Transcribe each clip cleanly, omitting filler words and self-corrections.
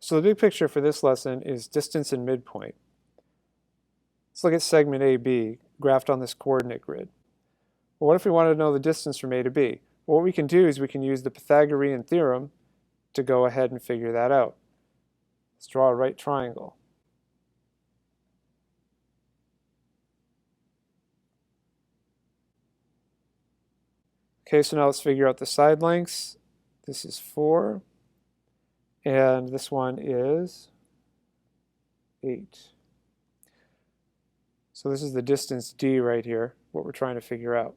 So the big picture for this lesson is distance and midpoint. Let's look at segment AB graphed on this coordinate grid. Well, what if we wanted to know the distance from A to B? Well, what we can do is we can use the Pythagorean theorem to go ahead and figure that out. Let's draw a right triangle. Okay, so now let's figure out the side lengths. This is 4, and this one is 8. So this is the distance d right here, what we're trying to figure out.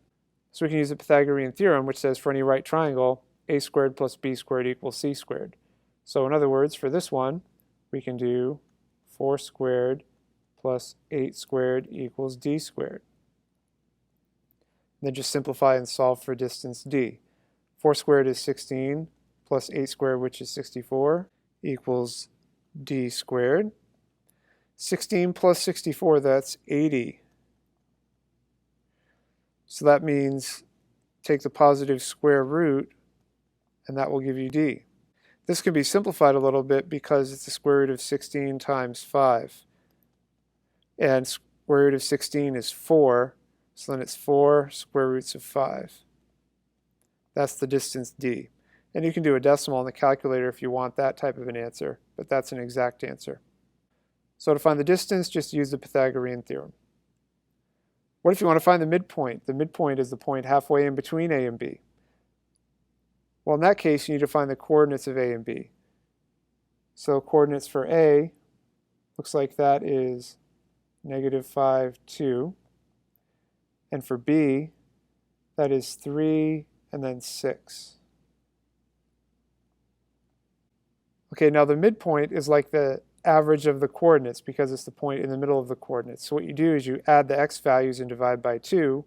So we can use the Pythagorean theorem, which says for any right triangle, a squared plus b squared equals c squared. So in other words, for this one, we can do 4 squared plus 8 squared equals d squared. Then just simplify and solve for distance d. 4 squared is 16 plus 8 squared, which is 64, equals d squared. 16 plus 64, that's 80. So that means take the positive square root, and that will give you d. This can be simplified a little bit because it's the square root of 16 times 5. And square root of 16 is 4, so then it's 4 square roots of 5. That's the distance d. And you can do a decimal on the calculator if you want that type of an answer, but that's an exact answer. So to find the distance, just use the Pythagorean theorem. What if you want to find the midpoint? The midpoint is the point halfway in between A and B. Well, in that case, you need to find the coordinates of A and B. So coordinates for A, looks like that is -5, 2. And for B, that is 3 and then 6. Okay, now the midpoint is like the average of the coordinates because it's the point in the middle of the coordinates. So what you do is you add the x values and divide by 2,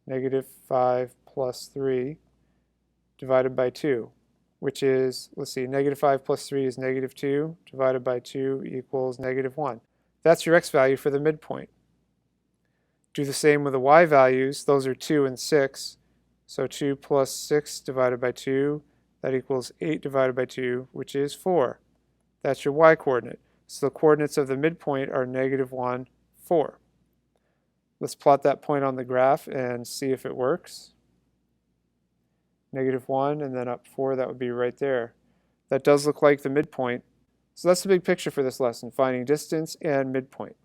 -5 plus 3 divided by 2, which is, let's see, -5 plus 3 is -2, divided by 2 equals -1. That's your x value for the midpoint. Do the same with the y values. Those are 2 and 6. So 2 plus 6 divided by 2, that equals 8 divided by 2, which is 4. That's your y coordinate. So the coordinates of the midpoint are -1, 4. Let's plot that point on the graph and see if it works. -1 and then up 4, that would be right there. That does look like the midpoint. So that's the big picture for this lesson, finding distance and midpoint.